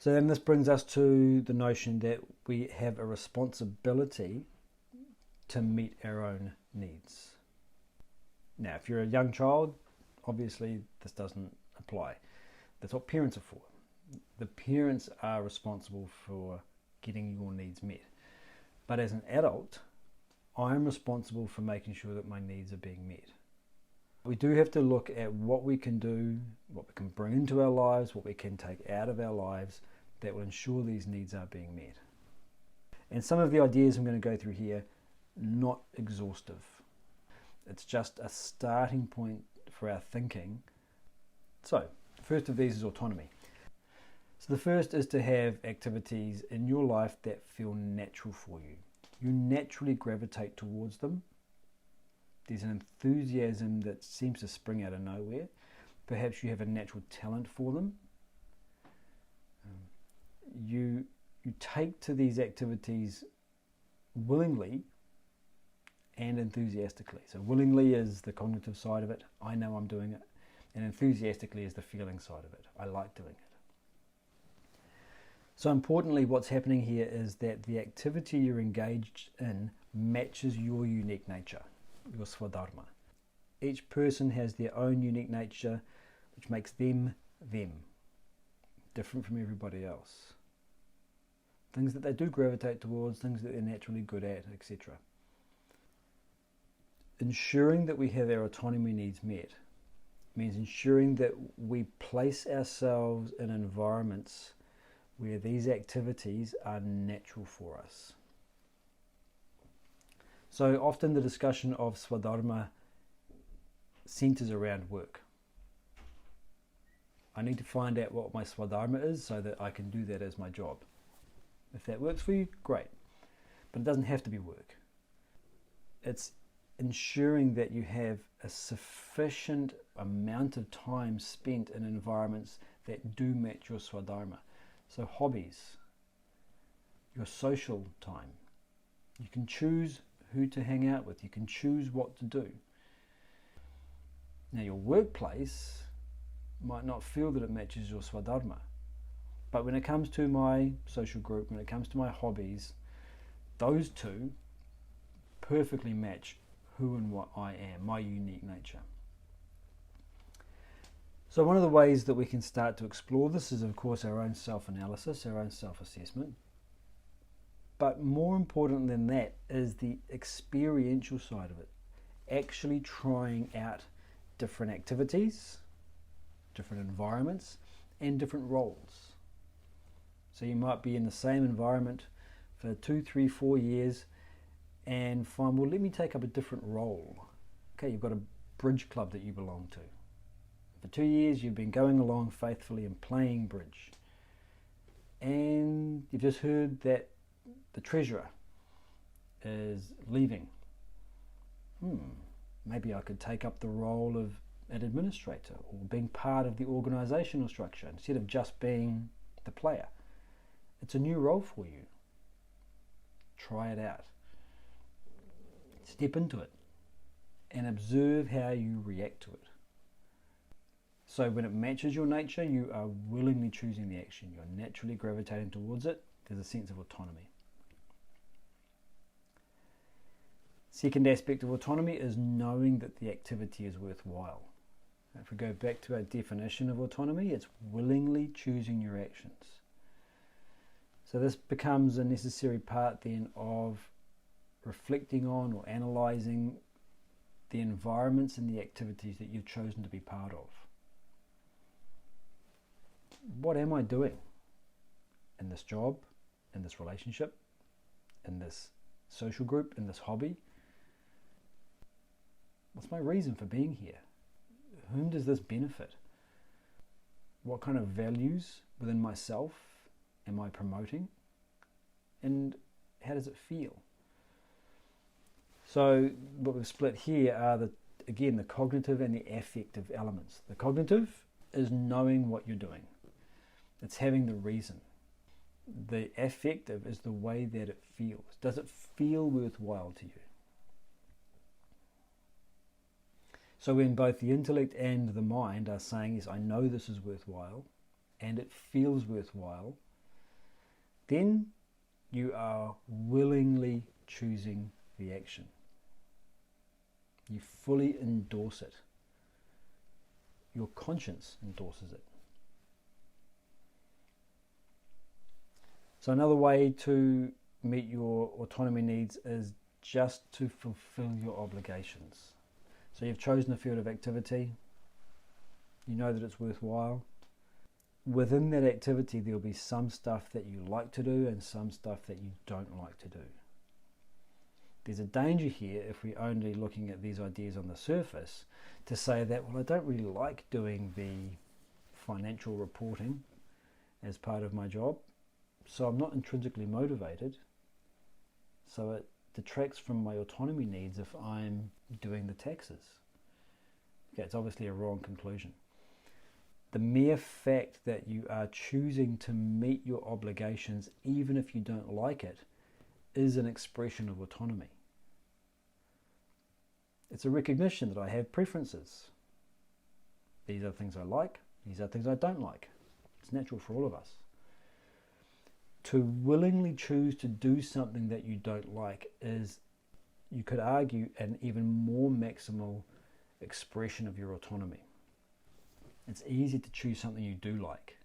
So then this brings us to the notion that we have a responsibility to meet our own needs. Now, if you're a young child, obviously this doesn't apply. That's what parents are for. The parents are responsible for getting your needs met. But as an adult, I'm responsible for making sure that my needs are being met. We do have to look at what we can do, what we can bring into our lives, what we can take out of our lives that will ensure these needs are being met. And some of the ideas I'm going to go through here, not exhaustive. It's just a starting point for our thinking. So, the first of these is autonomy. So the first is to have activities in your life that feel natural for you. You naturally gravitate towards them. There's an enthusiasm that seems to spring out of nowhere. Perhaps you have a natural talent for them. You take to these activities willingly and enthusiastically. So willingly is the cognitive side of it. I know I'm doing it. And enthusiastically is the feeling side of it. I like doing it. So importantly, what's happening here is that the activity you're engaged in matches your unique nature, your swadharma. Each person has their own unique nature, which makes them, different from everybody else. Things that they do gravitate towards, things that they're naturally good at, etc. Ensuring that we have our autonomy needs met means ensuring that we place ourselves in environments where these activities are natural for us. So often the discussion of swadharma centers around work. I need to find out what my swadharma is so that I can do that as my job. If that works for you, great. But it doesn't have to be work. It's ensuring that you have a sufficient amount of time spent in environments that do match your swadharma. So hobbies, your social time. You can choose who to hang out with. You can choose what to do. Now your workplace might not feel that it matches your swadharma. But when it comes to my social group, when it comes to my hobbies, those two perfectly match who and what I am, my unique nature. So one of the ways that we can start to explore this is, of course, our own self-analysis, our own self-assessment. But more important than that is the experiential side of it. Actually trying out different activities, different environments, and different roles. So you might be in the same environment for 2, 3, 4 years and find, well, let me take up a different role. Okay, you've got a bridge club that you belong to. For 2 years, you've been going along faithfully and playing bridge. And you've just heard that the treasurer is leaving. Maybe I could take up the role of an administrator or being part of the organisational structure instead of just being the player. It's a new role for you. Try it out. Step into it and observe how you react to it. So when it matches your nature, you are willingly choosing the action. You're naturally gravitating towards it. There's a sense of autonomy. Second aspect of autonomy is knowing that the activity is worthwhile. If we go back to our definition of autonomy, it's willingly choosing your actions. So this becomes a necessary part then of reflecting on or analysing the environments and the activities that you've chosen to be part of. What am I doing in this job, in this relationship, in this social group, in this hobby? What's my reason for being here? Whom does this benefit? What kind of values within myself am I promoting? And how does it feel? So what we've split here are the cognitive and the affective elements. The cognitive is knowing what you're doing. It's having the reason. The affective is the way that it feels. Does it feel worthwhile to you? So when both the intellect and the mind are saying, yes, I know this is worthwhile, and it feels worthwhile, then you are willingly choosing the action. You fully endorse it. Your conscience endorses it. So another way to meet your autonomy needs is just to fulfill your obligations. So you've chosen a field of activity. You know that it's worthwhile. Within that activity, there'll be some stuff that you like to do and some stuff that you don't like to do. There's a danger here if we're only looking at these ideas on the surface to say that, well, I don't really like doing the financial reporting as part of my job, so I'm not intrinsically motivated. So it detracts from my autonomy needs if I'm doing the taxes. Okay, it's obviously a wrong conclusion. The mere fact that you are choosing to meet your obligations, even if you don't like it, is an expression of autonomy. It's a recognition that I have preferences. These are things I like, these are things I don't like. It's natural for all of us. To willingly choose to do something that you don't like is, you could argue, an even more maximal expression of your autonomy. It's easy to choose something you do like.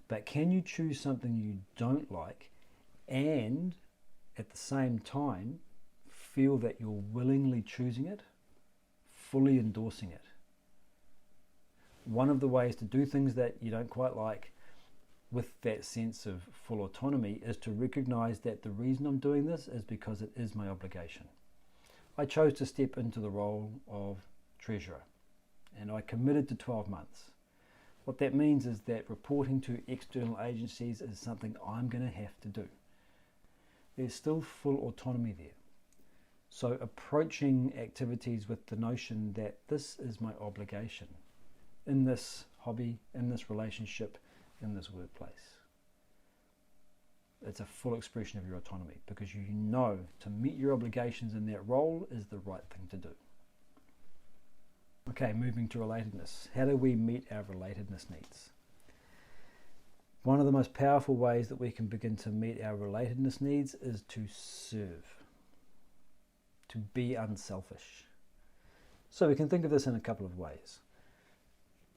But can you choose something you don't like and at the same time feel that you're willingly choosing it, fully endorsing it? One of the ways to do things that you don't quite like with that sense of full autonomy is to recognize that the reason I'm doing this is because it is my obligation. I chose to step into the role of treasurer and I committed to 12 months. What that means is that reporting to external agencies is something I'm going to have to do. There's still full autonomy there. So approaching activities with the notion that this is my obligation in this hobby, in this relationship, in this workplace. It's a full expression of your autonomy because you know to meet your obligations in that role is the right thing to do. Okay, moving to relatedness. How do we meet our relatedness needs? One of the most powerful ways that we can begin to meet our relatedness needs is to serve, to be unselfish. So we can think of this in a couple of ways.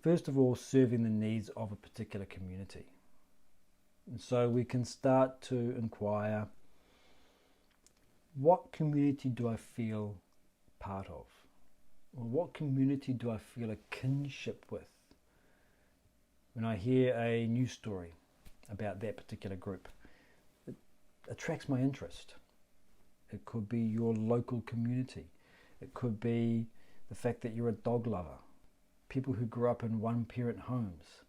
First of all, serving the needs of a particular community. And so we can start to inquire, what community do I feel part of? Or what community do I feel a kinship with? When I hear a news story about that particular group, it attracts my interest. It could be your local community. It could be the fact that you're a dog lover. People who grew up in one-parent homes.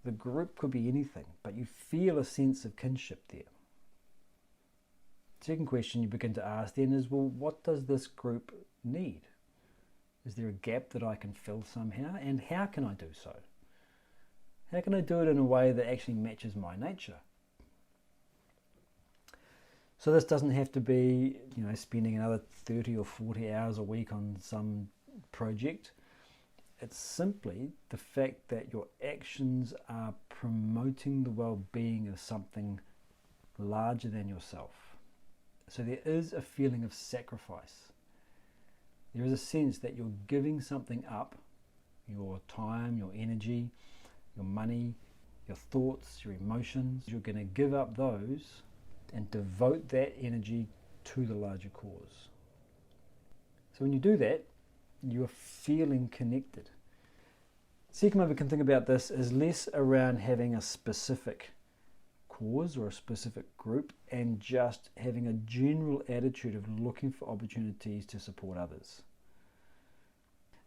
The group could be anything, but you feel a sense of kinship there. Second question you begin to ask then is, well, what does this group need? Is there a gap that I can fill somehow? And how can I do so? How can I do it in a way that actually matches my nature? So this doesn't have to be, spending another 30 or 40 hours a week on some project. It's simply the fact that your actions are promoting the well-being of something larger than yourself. So there is a feeling of sacrifice. There is a sense that you're giving something up, your time, your energy, your money, your thoughts, your emotions. You're going to give up those and devote that energy to the larger cause. So when you do that, you are feeling connected. Second way we can think about this is less around having a specific cause or a specific group and just having a general attitude of looking for opportunities to support others.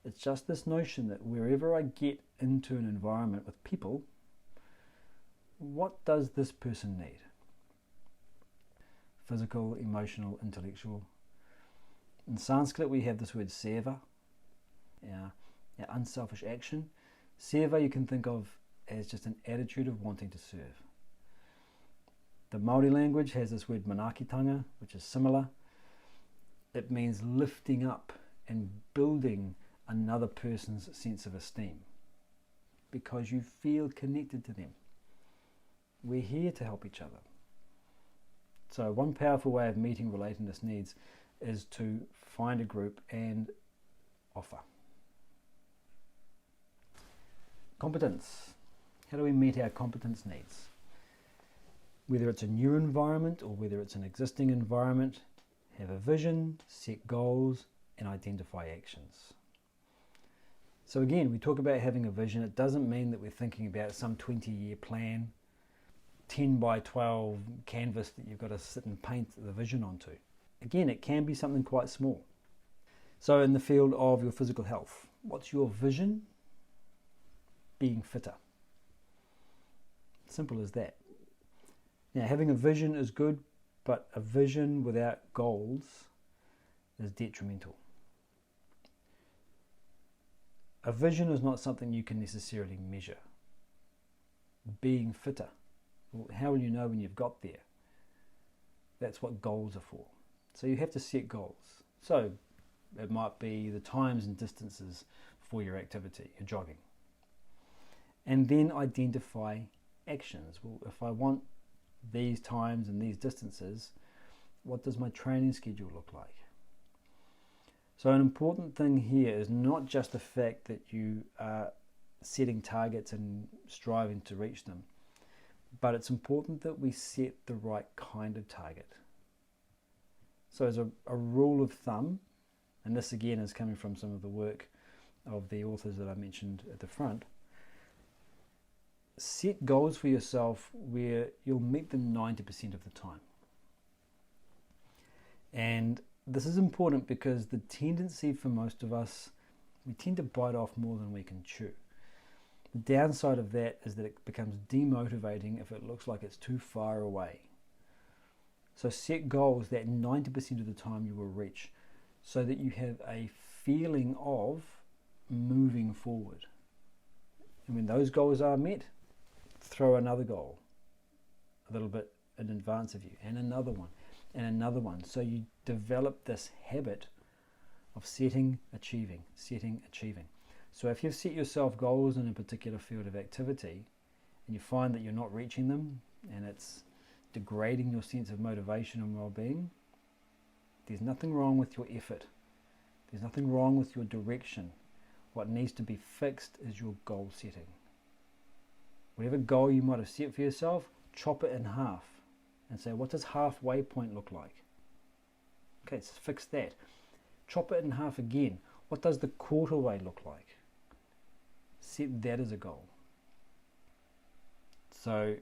It's just this notion that wherever I get into an environment with people, what does this person need? Physical, emotional, intellectual. In Sanskrit we have this word seva, our unselfish action. Seva you can think of as just an attitude of wanting to serve. The Māori language has this word manaakitanga, which is similar. It means lifting up and building another person's sense of esteem because you feel connected to them. We're here to help each other. So one powerful way of meeting relatedness needs is to find a group and offer. Competence. How do we meet our competence needs? Whether it's a new environment or whether it's an existing environment, have a vision, set goals, and identify actions. So again, we talk about having a vision. It doesn't mean that we're thinking about some 20-year plan, 10 by 12 canvas that you've got to sit and paint the vision onto. Again, it can be something quite small. So in the field of your physical health, what's your vision? Being fitter. Simple as that. Now, having a vision is good, but a vision without goals is detrimental. A vision is not something you can necessarily measure. Being fitter, well, how will you know when you've got there? That's what goals are for. So you have to set goals. So it might be the times and distances for your activity, your jogging. And then identify actions. Well, if I want these times and these distances, what does my training schedule look like? So an important thing here is not just the fact that you are setting targets and striving to reach them, but it's important that we set the right kind of target. So as a rule of thumb, and this again is coming from some of the work of the authors that I mentioned at the front, set goals for yourself where you'll meet them 90% of the time. And this is important because the tendency for most of us, we tend to bite off more than we can chew. The downside of that is that it becomes demotivating if it looks like it's too far away. So set goals that 90% of the time you will reach so that you have a feeling of moving forward. And when those goals are met, throw another goal a little bit in advance of you, and another one, and another one. So you develop this habit of setting, achieving, setting, achieving. So if you've set yourself goals in a particular field of activity and you find that you're not reaching them and it's degrading your sense of motivation and well-being, there's nothing wrong with your effort. There's nothing wrong with your direction. What needs to be fixed is your goal setting. Whatever goal you might have set for yourself, chop it in half and say, what does halfway point look like? Okay, so fix that. Chop it in half again. What does the quarter way look like? Set that as a goal. So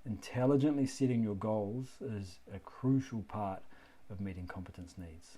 intelligently setting your goals is a crucial part of meeting competence needs.